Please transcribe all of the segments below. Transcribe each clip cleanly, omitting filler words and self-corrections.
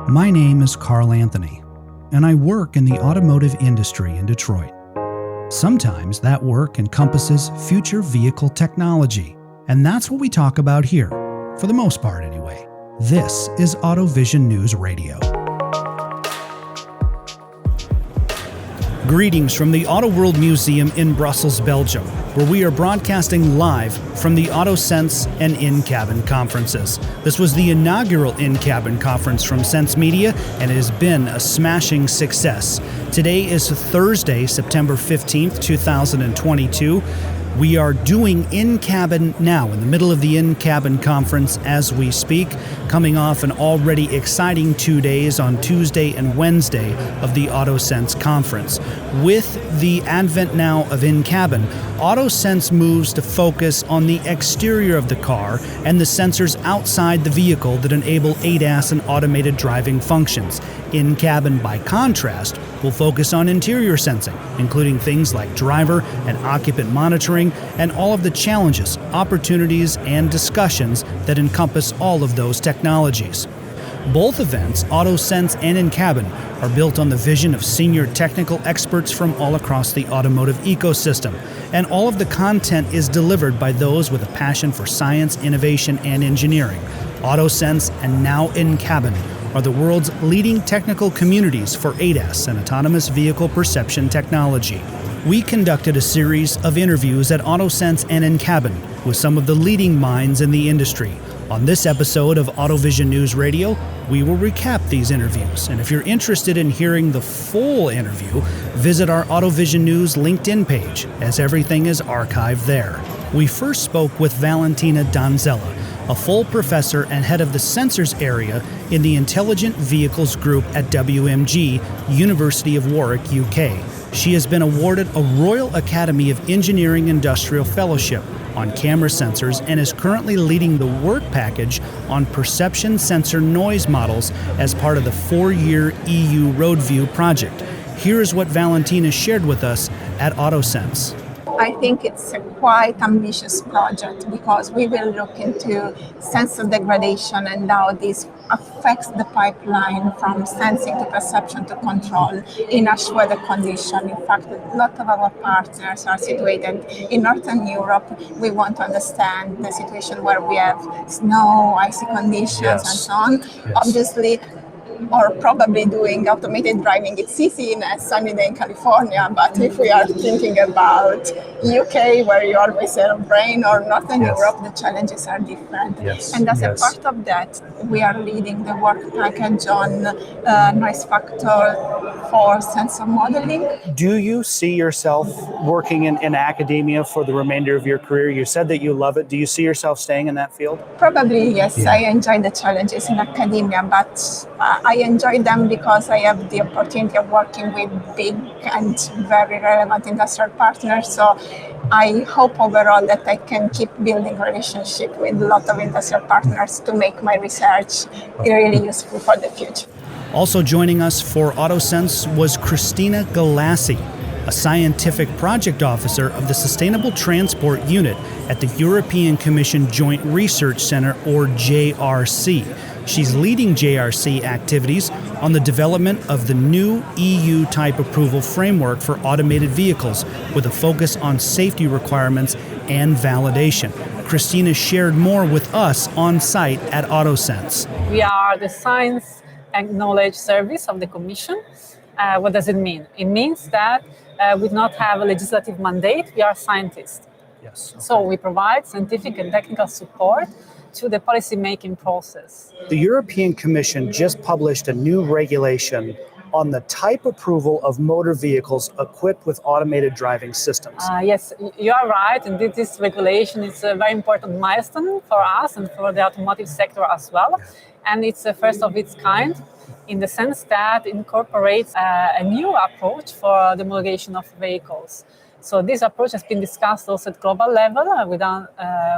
My name is Carl Anthony, and I work in the automotive industry in Detroit. Sometimes that work encompasses future vehicle technology, and that's what we talk about here, for the most part anyway. This is AutoVision News Radio. Greetings from the Autoworld Museum in Brussels, Belgium, where we are broadcasting live from the AutoSens and InCabin conferences. This was the inaugural InCabin conference from Sense Media, and it has been a smashing success. Today is Thursday, September 15th, 2022. We are doing InCabin now, in the middle of the InCabin conference as we speak, coming off an already exciting 2 days on Tuesday and Wednesday of the AutoSens conference. With the advent now of InCabin, AutoSens moves to focus on the exterior of the car and the sensors outside the vehicle that enable ADAS and automated driving functions. InCabin, by contrast, will focus on interior sensing, including things like driver and occupant monitoring, and all of the challenges, opportunities, and discussions that encompass all of those technologies. Both events, AutoSens and InCabin, are built on the vision of senior technical experts from all across the automotive ecosystem, and all of the content is delivered by those with a passion for science, innovation, and engineering. AutoSens and now InCabin are the world's leading technical communities for ADAS and autonomous vehicle perception technology. We conducted a series of interviews at AutoSens and InCabin with some of the leading minds in the industry. On this episode of AutoVision News Radio, we will recap these interviews. And if you're interested in hearing the full interview, visit our AutoVision News LinkedIn page, as everything is archived there. We first spoke with Valentina Donzella, a full professor and head of the sensors area in the Intelligent Vehicles Group at WMG, University of Warwick, UK. She has been awarded a Royal Academy of Engineering Industrial Fellowship on camera sensors and is currently leading the work package on perception sensor noise models as part of the 4-year EU RoadView project. Here is what Valentina shared with us at AutoSens. I think it's a quite ambitious project because we will look into sensor degradation and how this affects the pipeline from sensing to perception to control in harsh weather conditions. In fact, a lot of our partners are situated in Northern Europe. We want to understand the situation where we have snow, icy conditions, and so on. Obviously, or probably doing automated driving, it's easy in a sunny day in California, but if we are thinking about UK, where you always have rain, or Northern Europe, the challenges are different. And as a part of that, we are leading the work package on noise factor for sensor modeling. Do you see yourself working in academia for the remainder of your career? You said that you love it. Do you see yourself staying in that field? Probably, yes. I enjoy the challenges in academia, but I enjoy them because I have the opportunity of working with big and very relevant industrial partners. So I hope overall that I can keep building relationship with a lot of industrial partners to make my research really useful for the future. Also joining us for AutoSens was Cristina Galassi, a scientific project officer of the Sustainable Transport Unit at the European Commission Joint Research Center, or JRC. She's leading JRC activities on the development of the new EU type approval framework for automated vehicles with a focus on safety requirements and validation. Cristina shared more with us on site at AutoSens. We are the Science and Knowledge Service of the Commission. What does it mean? It means that we do not have a legislative mandate, we are scientists. Yes. Okay. So we provide scientific and technical support to the policy-making process. The European Commission just published a new regulation on the type approval of motor vehicles equipped with automated driving systems. Yes, you are right. Indeed, this regulation is a very important milestone for us and for the automotive sector as well. And it's the first of its kind in the sense that it incorporates a new approach for the homologation of vehicles. So this approach has been discussed also at global level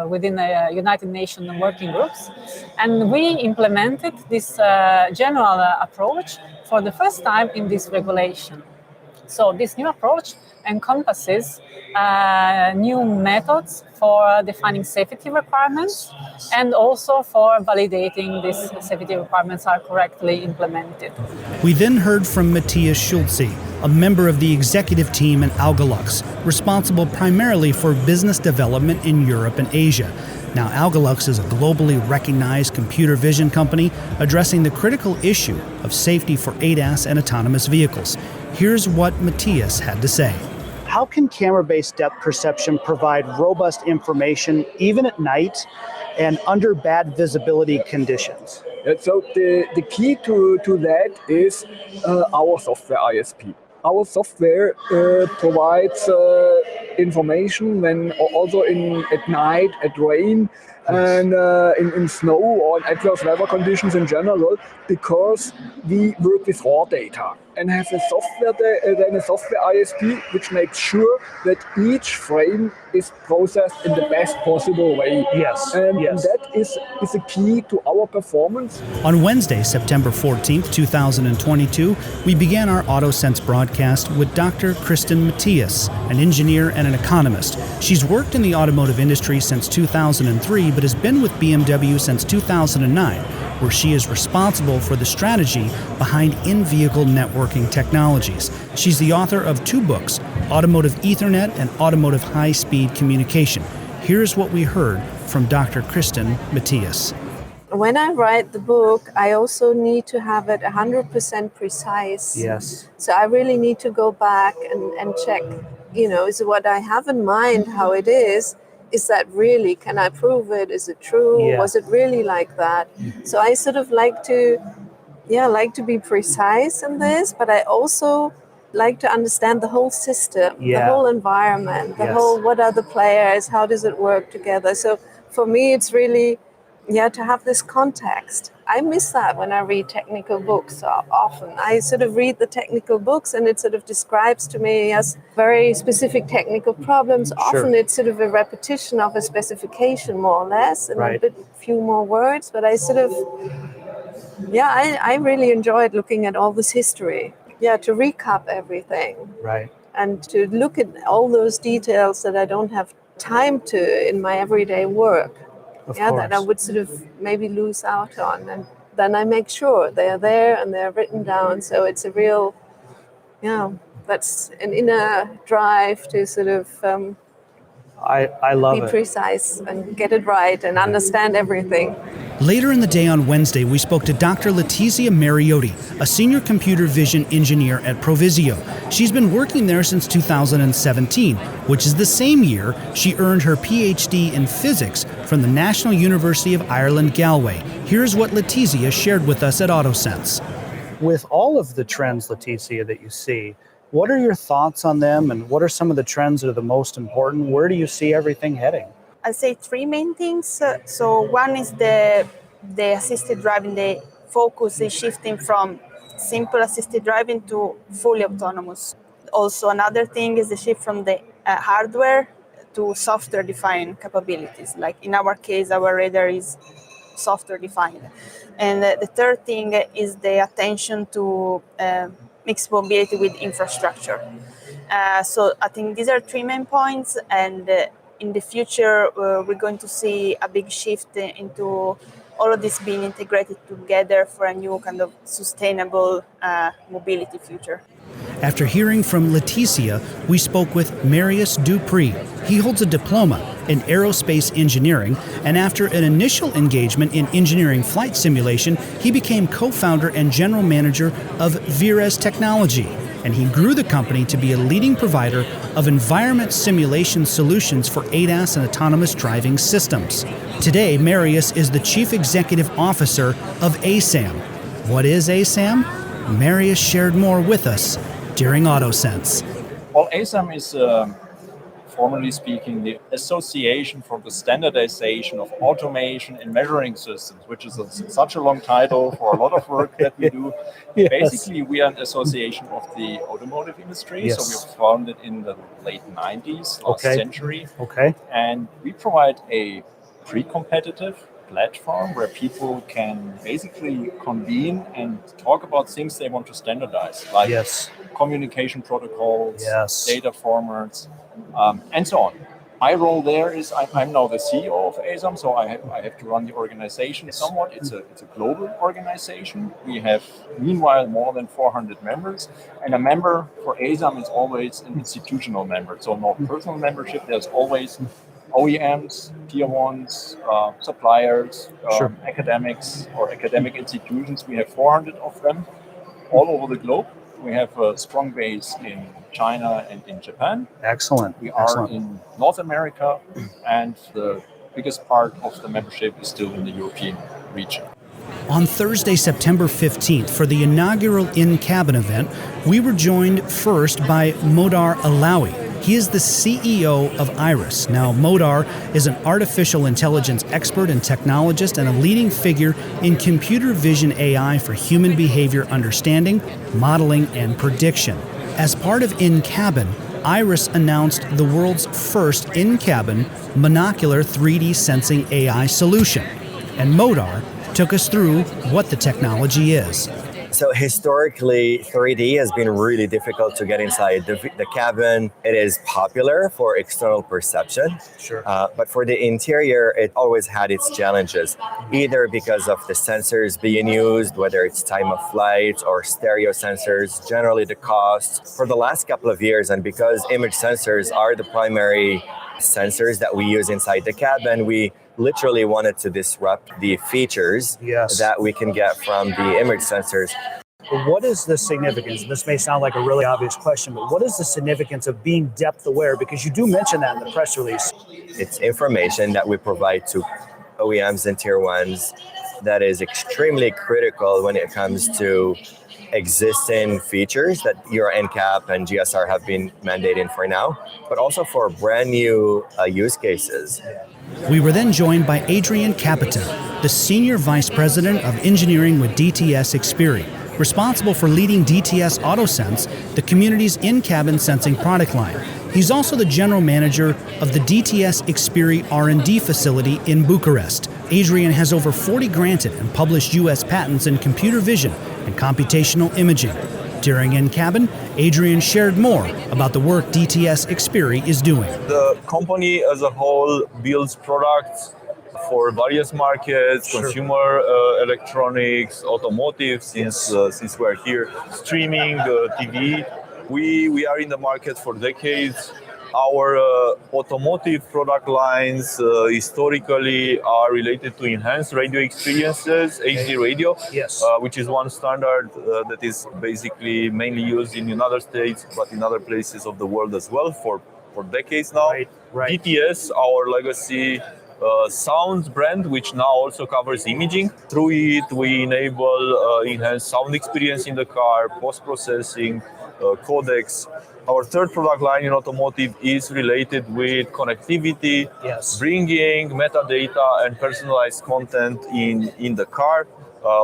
within United Nations working groups. And we implemented this general approach for the first time in this regulation. So this new approach encompasses new methods for defining safety requirements and also for validating these safety requirements are correctly implemented. We then heard from Matthias Schulze, a member of the executive team at Algolux, responsible primarily for business development in Europe and Asia. Now, Algolux is a globally recognized computer vision company addressing the critical issue of safety for ADAS and autonomous vehicles. Here's what Matthias had to say. How can camera-based depth perception provide robust information even at night and under bad visibility conditions? So the key to that is our software ISP. Our software provides information when also at night, at rain, and in snow or in adverse weather conditions in general, because we work with raw data and have a software ISP which makes sure that each frame is processed in the best possible way. Yes. And that is a key to our performance. On Wednesday, September 14th, 2022, we began our AutoSens broadcast with Dr. Kirsten Matheus, an engineer and an economist. She's worked in the automotive industry since 2003, but has been with BMW since 2009, where she is responsible for the strategy behind in-vehicle networking technologies. She's the author of 2 books, Automotive Ethernet and Automotive High-Speed Communication. Here's what we heard from Dr. Kirsten Matheus. When I write the book, I also need to have it 100% precise. Yes. So I really need to go back and check, is what I have in mind, how it is that really, can I prove it? Is it true? Yeah. Was it really like that? So I sort of like to be precise in this, but I also like to understand the whole system, the whole environment, what are the players, how does it work together? So for me, it's really, to have this context. I miss that when I read technical books so often. I sort of read the technical books and it sort of describes to me as very specific technical problems. Often it's sort of a repetition of a specification, more or less, and a few more words, but I sort of, I really enjoyed looking at all this history. To recap everything. Right. And to look at all those details that I don't have time to in my everyday work. That I would sort of maybe lose out on. And then I make sure they're there and they're written down. So it's a real, that's an inner drive to sort of I love be precise and get it right and understand everything. Later in the day on Wednesday, we spoke to Dr. Letizia Mariotti, a senior computer vision engineer at Provizio. She's been working there since 2017, which is the same year she earned her PhD in physics from the National University of Ireland, Galway. Here's what Letizia shared with us at AutoSens. With all of the trends, Letizia, that you see, what are your thoughts on them, and what are some of the trends that are the most important? Where do you see everything heading? I'd say 3 main things. So one is the assisted driving. The focus is shifting from simple assisted driving to fully autonomous. Also, another thing is the shift from the hardware to software-defined capabilities. Like in our case, our radar is software-defined. And the third thing is the attention to mixed mobility with infrastructure. So I think these are 3 main points, and in the future, we're going to see a big shift into all of this being integrated together for a new kind of sustainable mobility future. After hearing from Letizia, we spoke with Marius Dupuis. He holds a diploma in aerospace engineering, and after an initial engagement in engineering flight simulation, he became co-founder and general manager of Eyeris Technology, and he grew the company to be a leading provider of environment simulation solutions for ADAS and autonomous driving systems. Today, Marius is the Chief Executive Officer of ASAM. What is ASAM? Marius shared more with us during AutoSens. Well, ASAM is, formally speaking, the Association for the Standardization of Automation in Measuring Systems, which is such a long title for a lot of work that we do. Yes. Basically, we are an association of the automotive industry. Yes. So we were founded in the late 90s, last century. Okay. And we provide a pre-competitive platform where people can basically convene and talk about things they want to standardize, like communication protocols, Yes. data formats, and so on. My role there is I'm now the CEO of ASAM, so I have to run the organization somewhat. It's a global organization. We have meanwhile more than 400 members, and a member for ASAM is always an institutional member. So no personal membership. There's always OEMs, tier ones, suppliers, academics or academic institutions. We have 400 of them all over the globe. We have a strong base in China and in Japan. Excellent. We are in North America, and the biggest part of the membership is still in the European region. On Thursday, September 15th, for the inaugural in-cabin event, we were joined first by Modar Alaoui. He is the CEO of Eyeris. Now, Modar is an artificial intelligence expert and technologist and a leading figure in computer vision AI for human behavior understanding, modeling, and prediction. As part of in-cabin, Eyeris announced the world's first in-cabin monocular 3D sensing AI solution. And Modar took us through what the technology is. So historically, 3D has been really difficult to get inside the cabin. It is popular for external perception, but for the interior, it always had its challenges, either because of the sensors being used, whether it's time of flight or stereo sensors, generally the cost. For the last couple of years, and because image sensors are the primary sensors that we use inside the cabin, we literally wanted to disrupt the features that we can get from the image sensors. What is the significance? This may sound like a really obvious question, but what is the significance of being depth aware? Because you do mention that in the press release. It's information that we provide to OEMs and tier ones that is extremely critical when it comes to existing features that your NCAP and GSR have been mandating for now, but also for brand new use cases. We were then joined by Adrian Capata, the Senior Vice President of Engineering with DTS Xperi, responsible for leading DTS AutoSens, the community's in-cabin sensing product line. He's also the General Manager of the DTS Xperi R&D facility in Bucharest. Adrian has over 40 granted and published U.S. patents in computer vision and computational imaging. During in-cabin, Adrian shared more about the work DTS Xperi is doing. The company as a whole builds products for various markets, consumer electronics, automotive, since we're here, streaming, TV. We are in the market for decades. Our automotive product lines historically are related to enhanced radio experiences, HD radio, which is one standard that is basically mainly used in the United States, but in other places of the world as well for decades now. DTS, our legacy sounds brand, which now also covers imaging. Through it, we enable enhanced sound experience in the car, post-processing, codecs. Our third product line in automotive is related with connectivity, bringing metadata and personalized content in the car.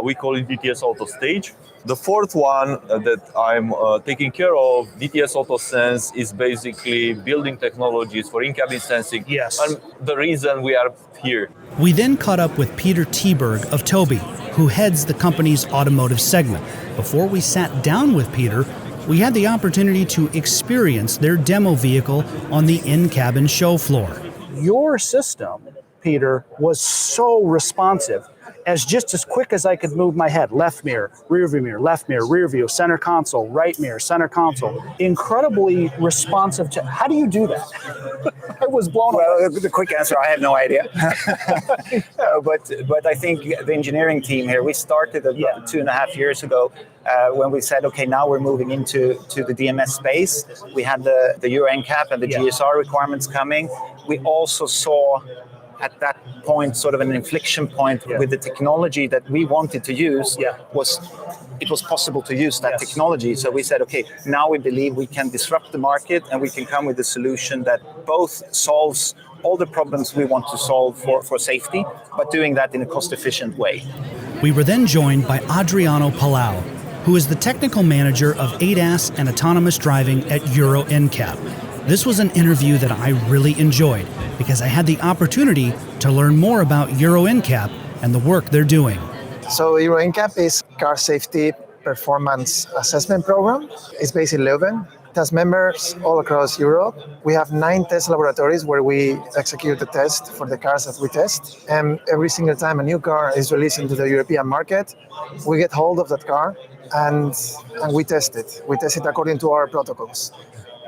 We call it DTS Auto Stage. The fourth one that I'm taking care of, DTS AutoSens, is basically building technologies for in-cabin sensing. And the reason we are here. We then caught up with Peter Tiberg of Tobii, who heads the company's automotive segment. Before we sat down with Peter, we had the opportunity to experience their demo vehicle on the in-cabin show floor. Your system, Peter, was so responsive. Just as quick as I could move my head, left mirror, rear view, center console, right mirror, center console. Incredibly responsive. How do you do that? I was blown away. Well, the quick answer, I have no idea. But I think the engineering team here, we started about 2.5 years ago when we said, okay, now we're moving into the DMS space. We had the Euro NCAP and the GSR requirements coming. We also saw at that point sort of an inflection point with the technology that we wanted to use. It was possible to use that technology. So we said, okay, now we believe we can disrupt the market and we can come with a solution that both solves all the problems we want to solve for safety, but doing that in a cost-efficient way. We were then joined by Adriano Palao, who is the technical manager of ADAS and autonomous driving at Euro NCAP. This was an interview that I really enjoyed because I had the opportunity to learn more about Euro NCAP and the work they're doing. So Euro NCAP is car safety performance assessment program. It's based in Leuven. It has members all across Europe. We have 9 test laboratories where we execute the test for the cars that we test. And every single time a new car is released into the European market, we get hold of that car and we test it. We test it according to our protocols.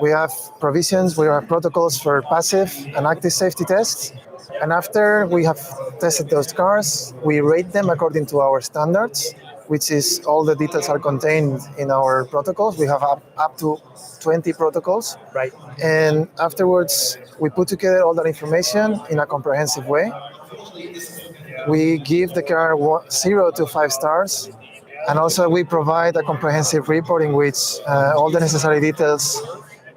We have provisions, we have protocols for passive and active safety tests. And after we have tested those cars, we rate them according to our standards, which is all the details are contained in our protocols. We have up to 20 protocols. Right. And afterwards, we put together all that information in a comprehensive way. We give the car 0 to 5 stars. And also we provide a comprehensive report in which all the necessary details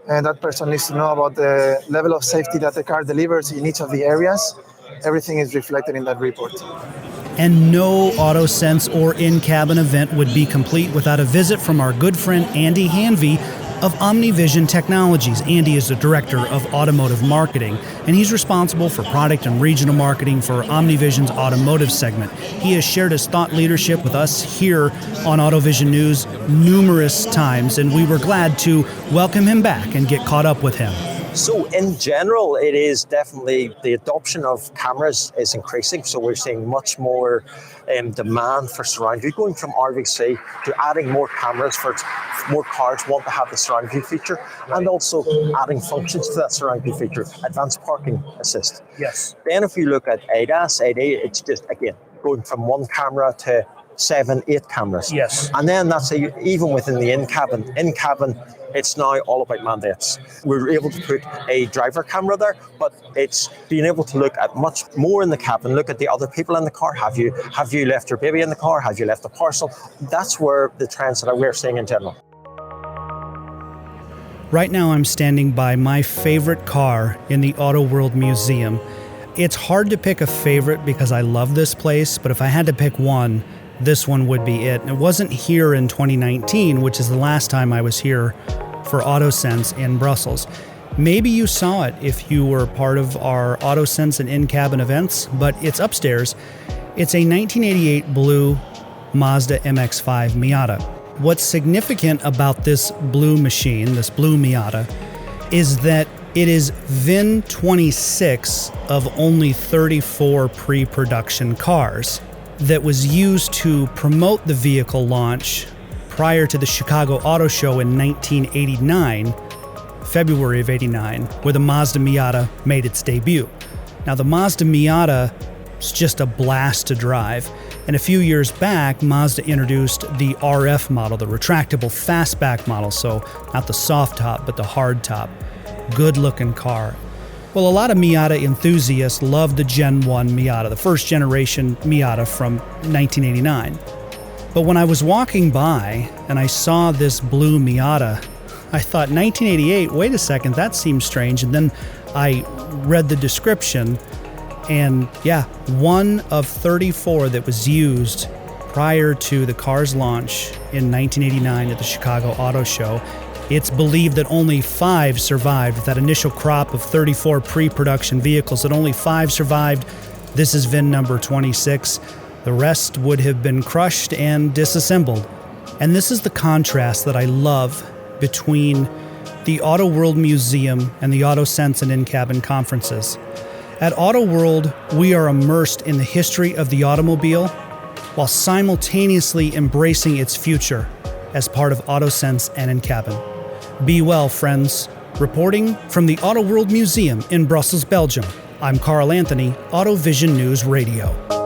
that person needs to know about the level of safety that the car delivers in each of the areas. Everything is reflected in that report. And no AutoSens or InCabin event would be complete without a visit from our good friend Andy Hanvey of OmniVision Technologies. Andy is the director of automotive marketing, and he's responsible for product and regional marketing for OmniVision's automotive segment. He has shared his thought leadership with us here on AutoVision News numerous times, and we were glad to welcome him back and get caught up with him. So in general, it is definitely the adoption of cameras is increasing. So we're seeing much more demand for surround view, going from RVC to adding more cameras for more cars want to have the surround view feature, and also adding functions to that surround view feature, advanced parking assist. Yes. Then if you look at ADAS, it's just, again, going from 1 camera to 7, 8 cameras. Yes. And then that's even within the in-cabin, it's now all about mandates. We're able to put a driver camera there, but it's being able to look at much more in the cabin, look at the other people in the car. Have you left your baby in the car? Have you left a parcel? That's where the trends that we're seeing in general. Right now I'm standing by my favorite car in the Autoworld Museum. It's hard to pick a favorite because I love this place, but if I had to pick one, this one would be it. And it wasn't here in 2019, which is the last time I was here for AutoSens in Brussels. Maybe you saw it if you were part of our AutoSens and InCabin events, but it's upstairs. It's a 1988 blue Mazda MX-5 Miata. What's significant about this blue machine, this blue Miata, is that it is VIN 26 of only 34 pre-production cars that was used to promote the vehicle launch prior to the Chicago Auto Show in 1989, February of 89, where the Mazda Miata made its debut. Now the Mazda Miata is just a blast to drive, and a few years back, Mazda introduced the RF model, the retractable fastback model, so not the soft top, but the hard top. Good looking car. Well, a lot of Miata enthusiasts love the Gen 1 Miata, the first generation Miata from 1989. But when I was walking by and I saw this blue Miata, I thought, 1988, wait a second, that seems strange. And then I read the description, and yeah, one of 34 that was used prior to the car's launch in 1989 at the Chicago Auto Show. It's believed that only 5 survived. That initial crop of 34 pre-production vehicles, that only 5 survived. This is VIN number 26. The rest would have been crushed and disassembled. And this is the contrast that I love between the Autoworld Museum and the AutoSens and InCabin conferences. At Autoworld, we are immersed in the history of the automobile while simultaneously embracing its future as part of AutoSens and InCabin. Be well, friends. Reporting from the Autoworld Museum in Brussels, Belgium, I'm Carl Anthony, AutoVision News Radio.